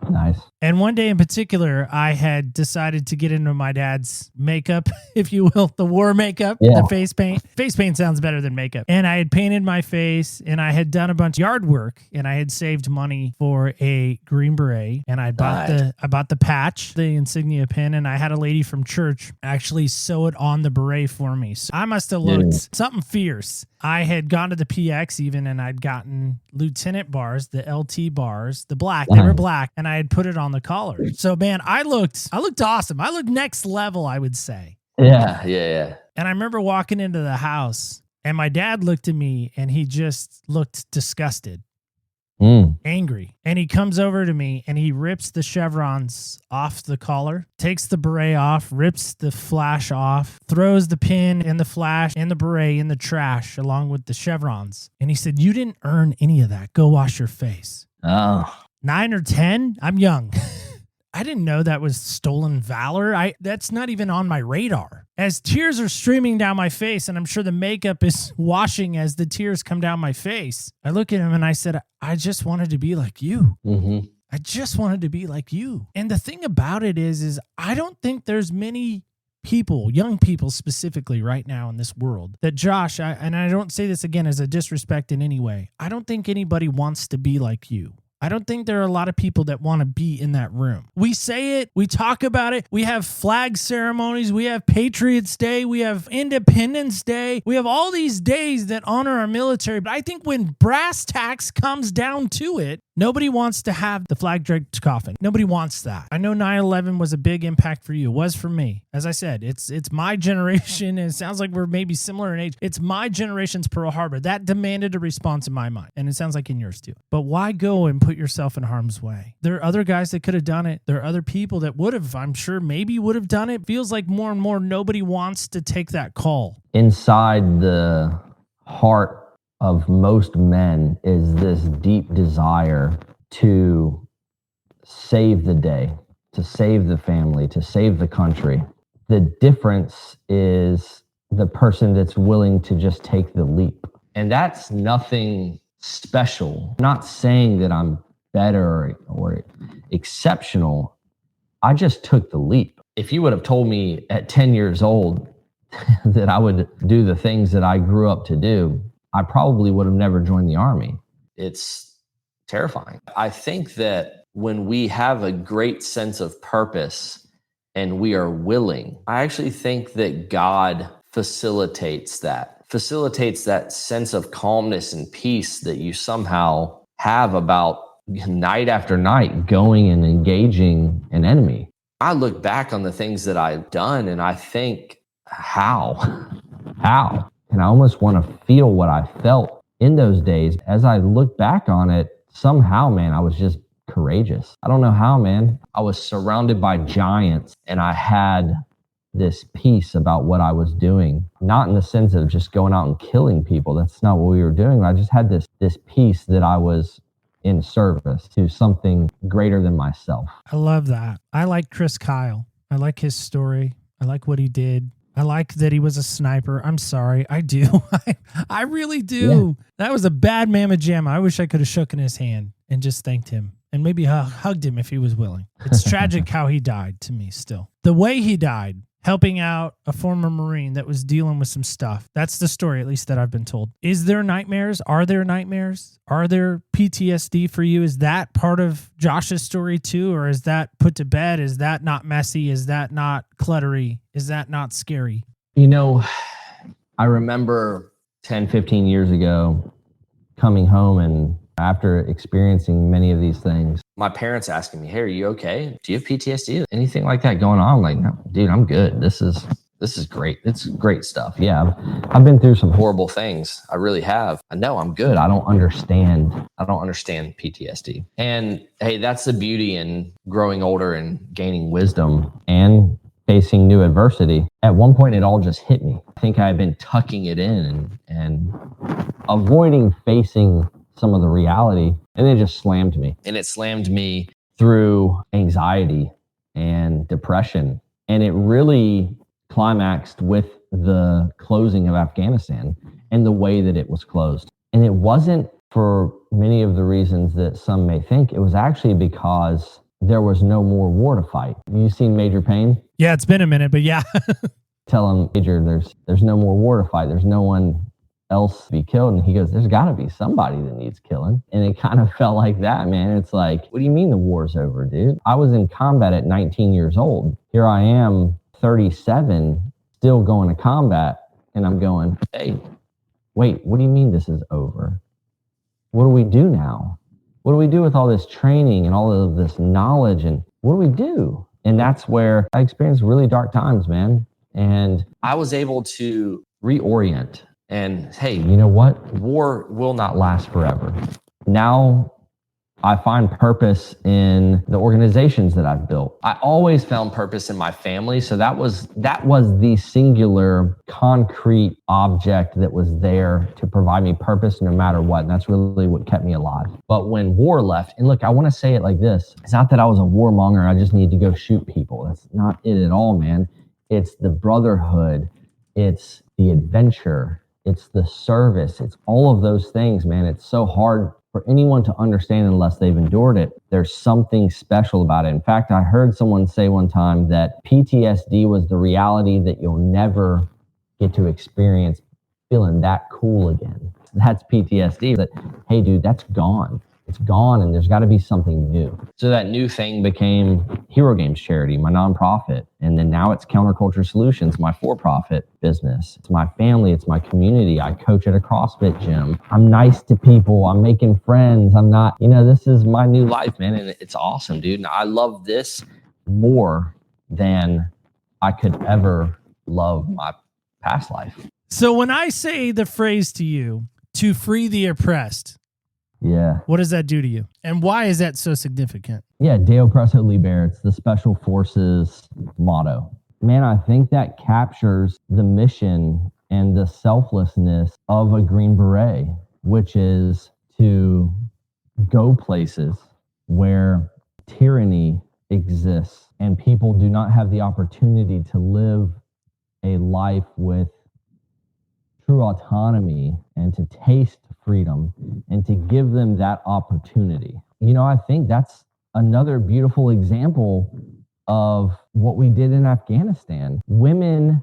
Nice. And one day in particular, I had decided to get into my dad's makeup, if you will, the war makeup, the face paint. Face paint sounds better than makeup. And I had painted my face and I had done a bunch of yard work and I had saved money for a Green Beret. And I bought the patch, the insignia pin, and I had a lady from church actually sew it on the beret for me. So I must have looked something fierce. I had gone to the PX even and I'd gotten lieutenant bars, the LT bars, the black, they were black, and I had put it on the collar. So man, I looked awesome. I looked next level, I would say. Yeah. And I remember walking into the house and my dad looked at me and he just looked disgusted. Angry. And he comes over to me and he rips the chevrons off the collar, takes the beret off, rips the flash off, throws the pin and the flash and the beret in the trash along with the chevrons. And he said, "You didn't earn any of that. Go wash your face." Oh, 9 or 10? I'm young. I didn't know that was stolen valor. That's not even on my radar. As tears are streaming down my face, and I'm sure the makeup is washing as the tears come down my face, I look at him and I said, I just wanted to be like you. mm-hmm. I just wanted to be like you. And the thing about it is I don't think there's many people, young people specifically right now in this world, that Josh, and I don't say this again as a disrespect in any way, I don't think anybody wants to be like you. I don't think there are a lot of people that want to be in that room. We say it, we talk about it, we have flag ceremonies, we have Patriots Day, we have Independence Day, we have all these days that honor our military. But I think when brass tacks comes down to it, nobody wants to have the flag draped coffin. Nobody wants that. I know 9/11 was a big impact for you. It was for me. As I said, it's my generation, and it sounds like we're maybe similar in age. It's my generation's Pearl Harbor. That demanded a response in my mind, and it sounds like in yours too. But why go and put yourself in harm's way? There are other guys that could have done it. There are other people that would have, I'm sure, maybe would have done it. Feels like more and more nobody wants to take that call. Inside the heart of most men is this deep desire to save the day, to save the family, to save the country. The difference is the person that's willing to just take the leap. And that's nothing special. I'm not saying that I'm better or exceptional. I just took the leap. If you would have told me at 10 years old that I would do the things that I grew up to do, I probably would have never joined the Army. It's terrifying. I think that when we have a great sense of purpose and we are willing, I actually think that God facilitates that sense of calmness and peace that you somehow have about night after night going and engaging an enemy. I look back on the things that I've done and I think, how? And I almost want to feel what I felt in those days. As I look back on it, somehow, man, I was just courageous. I don't know how, man. I was surrounded by giants and I had this peace about what I was doing. Not in the sense of just going out and killing people. That's not what we were doing. I just had this peace that I was in service to something greater than myself. I love that. I like Chris Kyle. I like his story. I like what he did. I like that he was a sniper. I'm sorry. I do. I really do. Yeah. That was a bad mamma jamma. I wish I could have shook in his hand and just thanked him and maybe hugged him if he was willing. It's tragic how he died to me still. The way he died, helping out a former Marine that was dealing with some stuff. That's the story, at least that I've been told. Is there nightmares? Are there nightmares? Are there PTSD for you? Is that part of Josh's story too? Or is that put to bed? Is that not messy? Is that not cluttery? Is that not scary? You know, I remember 10, 15 years ago coming home and after experiencing many of these things, my parents asking me, hey, are you okay? Do you have PTSD? Anything like that going on? I'm like, no, dude, I'm good. This is great. It's great stuff. Yeah, I've been through some horrible things. I really have. I know I'm good. I don't understand PTSD. And hey, that's the beauty in growing older and gaining wisdom and facing new adversity. At one point, it all just hit me. I think I had been tucking it in and avoiding facing some of the reality, and it just slammed me. And it slammed me through anxiety and depression. And it really climaxed with the closing of Afghanistan and the way that it was closed. And it wasn't for many of the reasons that some may think. It was actually because there was no more war to fight. You seen Major Payne? Yeah, it's been a minute, but yeah. Tell him, Major, there's no more war to fight. There's no one else to be killed. And he goes, there's got to be somebody that needs killing. And it kind of felt like that, man. It's like, what do you mean the war's over, dude? I was in combat at 19 years old. Here I am, 37, still going to combat. And I'm going, hey, wait, what do you mean this is over? What do we do now? What do we do with all this training and all of this knowledge? And what do we do? And that's where I experienced really dark times, man. And I was able to reorient. And hey, you know what? War will not last forever. Now, I find purpose in the organizations that I've built. I always found purpose in my family. So that was The singular concrete object that was there to provide me purpose no matter what. And that's really what kept me alive. But when war left, and look, I want to say it like this. It's not that I was a warmonger. I just need to go shoot people. That's not it at all, man. It's the brotherhood. It's the adventure. It's the service. It's all of those things, man. It's so hard for anyone to understand unless they've endured it. There's something special about it. In fact, I heard someone say one time that PTSD was the reality that you'll never get to experience feeling that cool again. That's PTSD. That, hey, dude, that's gone. It's gone, and there's got to be something new. So that new thing became Hero Games Charity, my nonprofit. And then now it's Counterculture Solutions, my for-profit business. It's my family. It's my community. I coach at a CrossFit gym. I'm nice to people. I'm making friends. I'm not, this is my new life, man. And it's awesome, dude. And I love this more than I could ever love my past life. So when I say the phrase to you, to free the oppressed, yeah. what does that do to you? And why is that so significant? Yeah, Oppresso Liber. It's the Special Forces motto. Man, I think that captures the mission and the selflessness of a Green Beret, which is to go places where tyranny exists and people do not have the opportunity to live a life with true autonomy and to taste freedom and to give them that opportunity. I think that's another beautiful example of what we did in Afghanistan. Women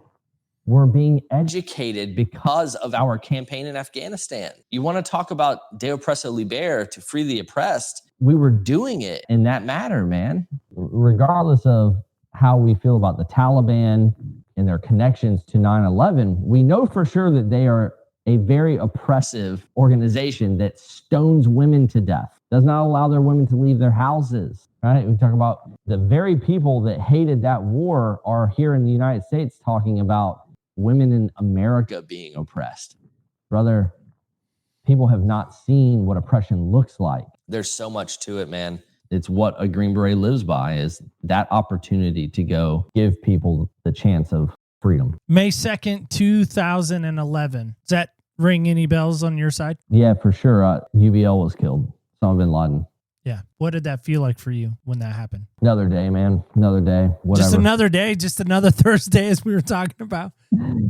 were being educated because of our campaign in Afghanistan. You want to talk about De Oppresso Liber, to free the oppressed. We were doing it in that manner, man. Regardless of how we feel about the Taliban and their connections to 9/11, we know for sure that they are a very oppressive organization that stones women to death, does not allow their women to leave their houses, right? We talk about the very people that hated that war are here in the United States talking about women in America being oppressed. Brother, people have not seen what oppression looks like. There's so much to it, man. It's what a Green Beret lives by, is that opportunity to go give people the chance of freedom. May 2nd, 2011. Does that ring any bells on your side? Yeah, for sure. UBL was killed. Osama bin Laden. Yeah. What did that feel like for you when that happened? Another day, man. Another day. Whatever. Just another day. Just another Thursday, as we were talking about.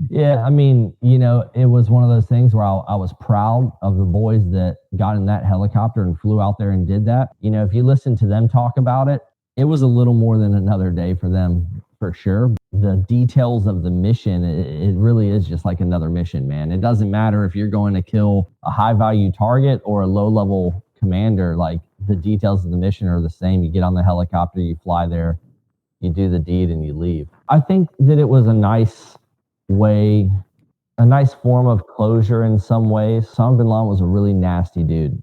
Yeah, I mean, it was one of those things where I was proud of the boys that got in that helicopter and flew out there and did that. If you listen to them talk about it, it was a little more than another day for them, for sure. The details of the mission, it really is just like another mission, man. It doesn't matter if you're going to kill a high value target or a low level commander, like the details of the mission are the same. You get on the helicopter, you fly there, you do the deed and you leave. I think that it was a nice form of closure in some ways. Osama bin Laden was a really nasty dude.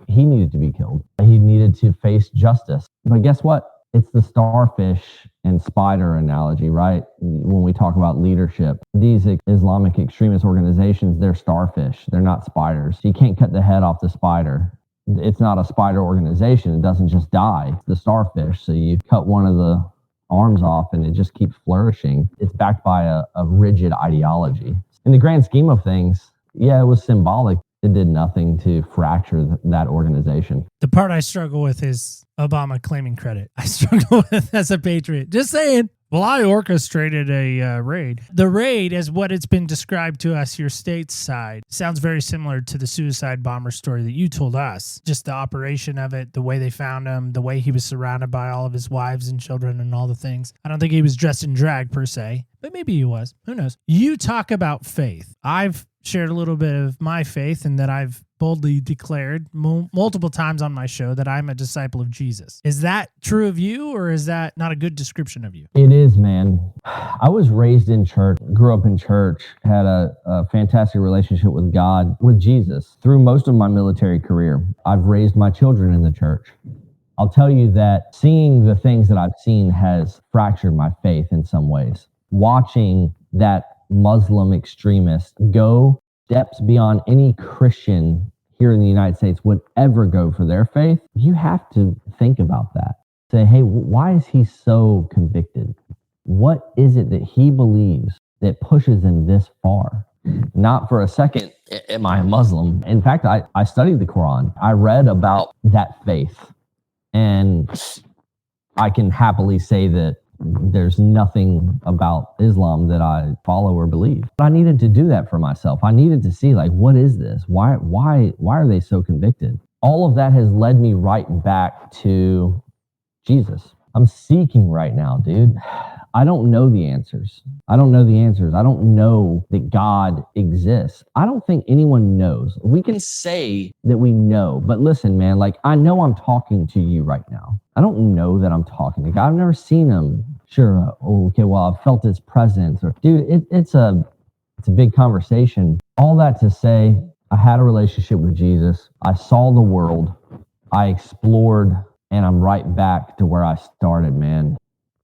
He needed to be killed. He needed to face justice. But guess what? It's the starfish and spider analogy, right? When we talk about leadership, these Islamic extremist organizations, they're starfish. They're not spiders. You can't cut the head off the spider. It's not a spider organization. It doesn't just die. It's the starfish. So you cut one of the arms off and it just keeps flourishing. It's backed by a rigid ideology. In the grand scheme of things, yeah, it was symbolic. It did nothing to fracture that organization. The part I struggle with is Obama claiming credit. I struggle with as a patriot. Just saying. Well, I orchestrated a raid. The raid, as what it's been described to us, your state's side, sounds very similar to the suicide bomber story that you told us. Just the operation of it, the way they found him, the way he was surrounded by all of his wives and children and all the things. I don't think he was dressed in drag per se, but maybe he was. Who knows? You talk about faith. I've shared a little bit of my faith and that I've boldly declared multiple times on my show that I'm a disciple of Jesus. Is that true of you, or is that not a good description of you? It is, man. I was raised in church, grew up in church, had a fantastic relationship with God, with Jesus, through most of my military career. I've raised my children in the church. I'll tell you that seeing the things that I've seen has fractured my faith in some ways. Watching that Muslim extremist go steps beyond any Christian here in the United States would ever go for their faith, you have to think about that. Say, hey, why is he so convicted? What is it that he believes that pushes him this far? Not for a second am I a Muslim. In fact, I studied the Quran. I read about that faith. And I can happily say that there's nothing about Islam that I follow or believe. But I needed to do that for myself. I needed to see, like, what is this? Why are they so convicted? All of that has led me right back to Jesus. I'm seeking right now, dude. I don't know the answers. I don't know that God exists. I don't think anyone knows. We can say that we know, but listen, man, like, I know I'm talking to you right now. I don't know that I'm talking to God. I've never seen him. Sure. Okay. Well, I've felt his presence. Or, dude, it's a big conversation. All that to say, I had a relationship with Jesus. I saw the world. I explored, and I'm right back to where I started, man.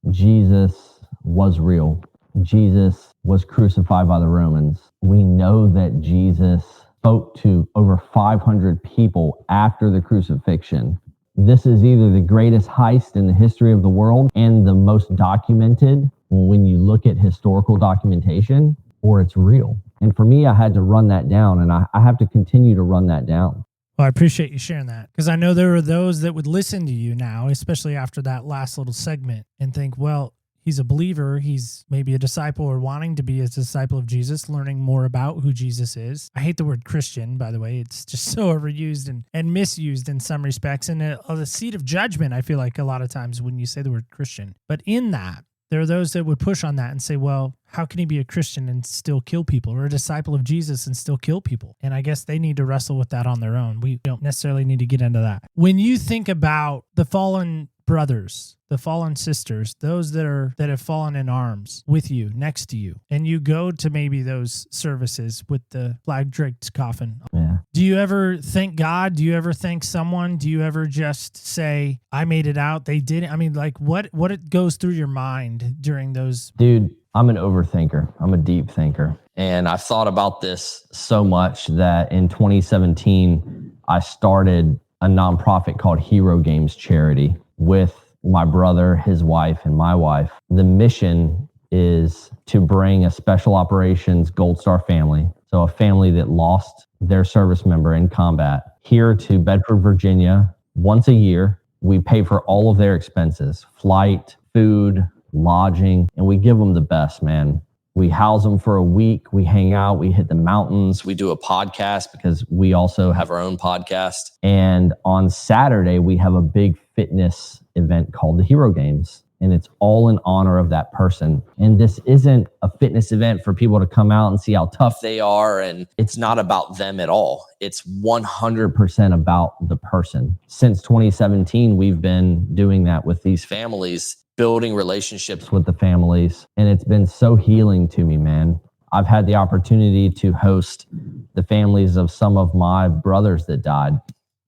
Jesus was real. Jesus was crucified by the Romans. We know that Jesus spoke to over 500 people after the crucifixion. This is either the greatest heist in the history of the world and the most documented when you look at historical documentation, or it's real. And for me, I had to run that down, and I have to continue to run that down. Well, I appreciate you sharing that, because I know there are those that would listen to you now, especially after that last little segment, and think, well, he's a believer. He's maybe a disciple or wanting to be a disciple of Jesus, learning more about who Jesus is. I hate the word Christian, by the way. It's just so overused and misused in some respects. And a seat of judgment, I feel like, a lot of times when you say the word Christian. But in that, there are those that would push on that and say, well, how can he be a Christian and still kill people, or a disciple of Jesus and still kill people? And I guess they need to wrestle with that on their own. We don't necessarily need to get into that. When you think about the fallen brothers, the fallen sisters, those that have fallen in arms with you, next to you, and you go to maybe those services with the flag draped coffin. Yeah. Do you ever thank God? Do you ever thank someone? Do you ever just say, I made it out, they did it? I mean, like, what it goes through your mind during those? Dude, I'm an overthinker. I'm a deep thinker. And I've thought about this so much that in 2017, I started a nonprofit called Hero Games Charity with my brother, his wife, and my wife. The mission is to bring a special operations Gold Star family, so a family that lost their service member in combat, here to Bedford, Virginia, once a year. We pay for all of their expenses, flight, food, lodging, and we give them the best, man. We house them for a week. We hang out. We hit the mountains. We do a podcast because we also have our own podcast. And on Saturday, we have a big fitness event called the Hero Games. And it's all in honor of that person. And this isn't a fitness event for people to come out and see how tough they are. And it's not about them at all. It's 100% about the person. Since 2017, we've been doing that with these families, building relationships with the families. And it's been so healing to me, man. I've had the opportunity to host the families of some of my brothers that died.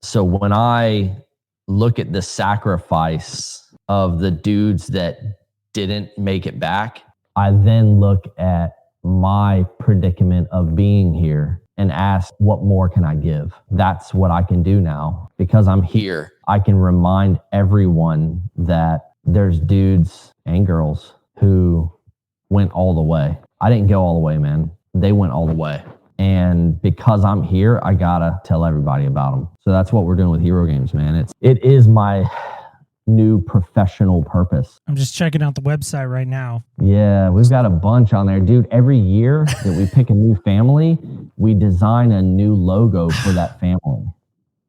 So when I look at the sacrifice of the dudes that didn't make it back, I then look at my predicament of being here and ask, what more can I give? That's what I can do now. Because I'm here, I can remind everyone that there's dudes and girls who went all the way. I didn't go all the way, man. They went all the way. And because I'm here, I gotta tell everybody about them. So that's what we're doing with Hero Games, man. It is my new professional purpose. I'm just checking out the website right now. Yeah, we've got a bunch on there, dude. Every year that we pick a new family, we design a new logo for that family.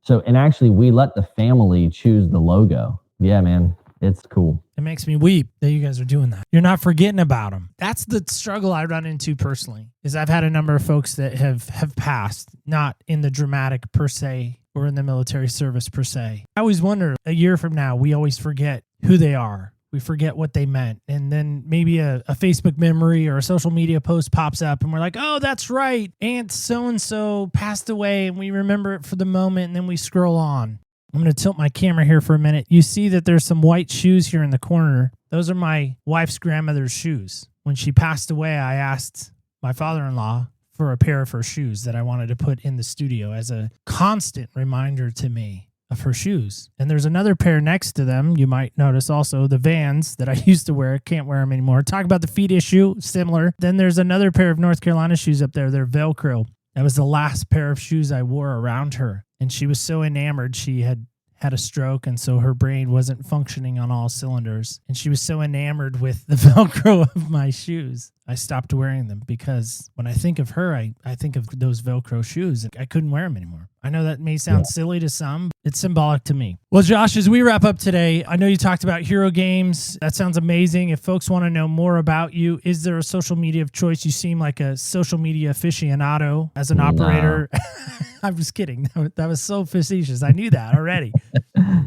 So, and actually we let the family choose the logo. Yeah, man, it's cool. It makes me weep that you guys are doing that. You're not forgetting about them. That's the struggle I run into personally, is I've had a number of folks that have passed, not in the dramatic per se, or in the military service per se. I always wonder, a year from now, we always forget who they are. We forget what they meant. And then maybe a Facebook memory or a social media post pops up and we're like, oh, that's right. Aunt so-and-so passed away, and we remember it for the moment, and then we scroll on. I'm going to tilt my camera here for a minute. You see that there's some white shoes here in the corner. Those are my wife's grandmother's shoes. When she passed away, I asked my father-in-law for a pair of her shoes that I wanted to put in the studio as a constant reminder to me of her shoes. And there's another pair next to them. You might notice also the Vans that I used to wear. Can't wear them anymore. Talk about the feet issue, similar. Then there's another pair of North Carolina shoes up there. They're Velcro. That was the last pair of shoes I wore around her. And she was so enamored. She had a stroke, and so her brain wasn't functioning on all cylinders. And she was so enamored with the Velcro of my shoes, I stopped wearing them, because when I think of her, I think of those Velcro shoes. I couldn't wear them anymore. I know that may sound silly to some. It's symbolic to me. Well, Josh, as we wrap up today, I know you talked about Hero Games. That sounds amazing. If folks want to know more about you, is there a social media of choice? You seem like a social media aficionado as an operator. I'm just kidding. That was so facetious. I knew that already.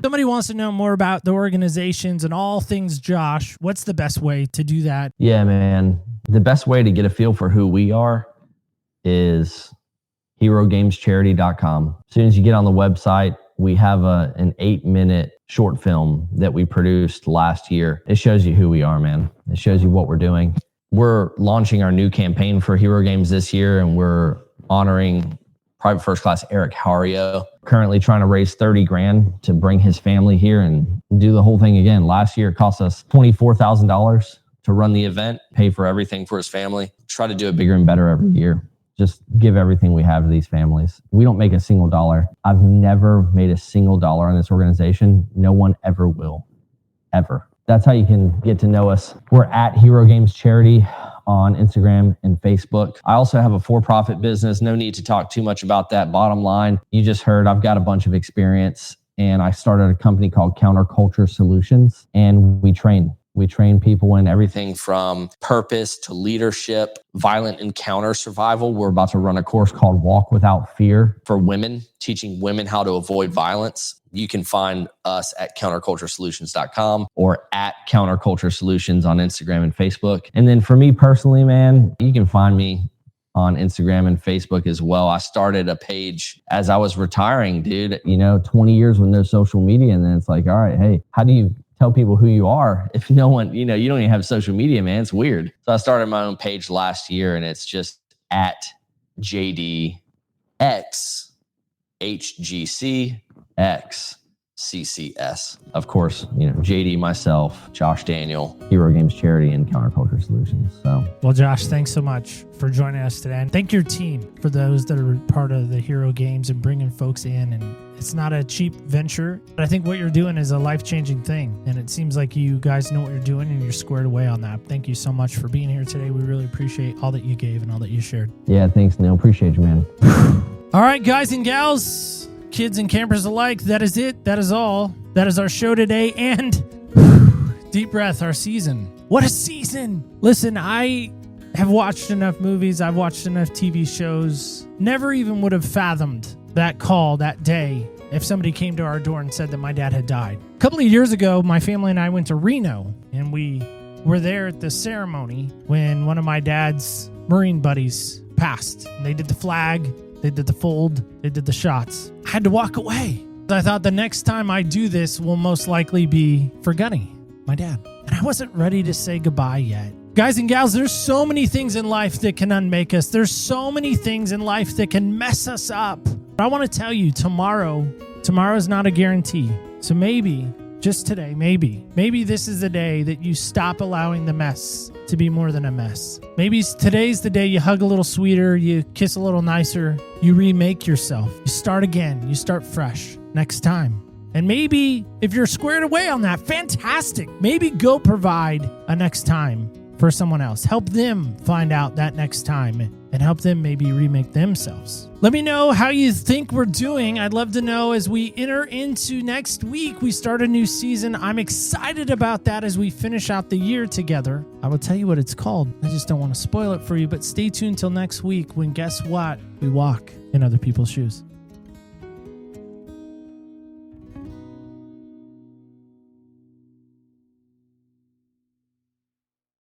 Somebody wants to know more about the organizations and all things Josh. What's the best way to do that? Yeah, man. The best way to get a feel for who we are is herogamescharity.com. As soon as you get on the website, we have an 8-minute short film that we produced last year. It shows you who we are, man. It shows you what we're doing. We're launching our new campaign for Hero Games this year, and we're honoring Private First Class Eric Hario. Currently trying to raise $30,000 to bring his family here and do the whole thing again. Last year, it cost us $24,000 to run the event, pay for everything for his family. Try to do it bigger and better every year. Just give everything we have to these families. We don't make a single dollar. I've never made a single dollar on this organization. No one ever will, ever. That's how you can get to know us. We're at Hero Games Charity on Instagram and Facebook. I also have a for-profit business. No need to talk too much about that. Bottom line, you just heard I've got a bunch of experience, and I started a company called Counterculture Solutions, and we train people in everything from purpose to leadership, violent encounter survival. We're about to run a course called Walk Without Fear for women, teaching women how to avoid violence. You can find us at counterculturesolutions.com or at Counterculture Solutions on Instagram and Facebook. And then for me personally, man, you can find me on Instagram and Facebook as well. I started a page as I was retiring, dude, 20 years with no social media. And then it's like, all right, hey, how do you tell people who you are if no one, you don't even have social media, man? It's weird. So I started my own page last year, and it's just at JDXHGCXCCS. Of course, JD, myself, Josh Daniel, Hero Games Charity, and Counterculture Solutions. So, well, Josh, thanks so much for joining us today. And thank your team for those that are part of the Hero Games and bringing folks in. And it's not a cheap venture, but I think what you're doing is a life-changing thing. And it seems like you guys know what you're doing, and you're squared away on that. Thank you so much for being here today. We really appreciate all that you gave and all that you shared. Yeah, thanks, Neil. Appreciate you, man. All right, guys and gals, kids and campers alike, that is it. That is all. That is our show today. And deep breath, our season. What a season. Listen, I have watched enough movies. I've watched enough TV shows. Never even would have fathomed that call that day if somebody came to our door and said that my dad had died. A couple of years ago, my family and I went to Reno, and we were there at the ceremony when one of my dad's Marine buddies passed. And they did the flag, they did the fold, they did the shots. I had to walk away. I thought the next time I do this will most likely be for Gunny, my dad. And I wasn't ready to say goodbye yet. Guys and gals, there's so many things in life that can unmake us. There's so many things in life that can mess us up. But I want to tell you, tomorrow is not a guarantee. So maybe, just today, maybe this is the day that you stop allowing the mess to be more than a mess. Maybe today's the day you hug a little sweeter, you kiss a little nicer, you remake yourself, you start again, you start fresh next time. And maybe if you're squared away on that, fantastic. Maybe go provide a next time for someone else. Help them find out that next time and help them maybe remake themselves. Let me know how you think we're doing. I'd love to know as we enter into next week. We start a new season. I'm excited about that as we finish out the year together. I will tell you what it's called. I just don't want to spoil it for you, but stay tuned till next week when, guess what? We walk in other people's shoes.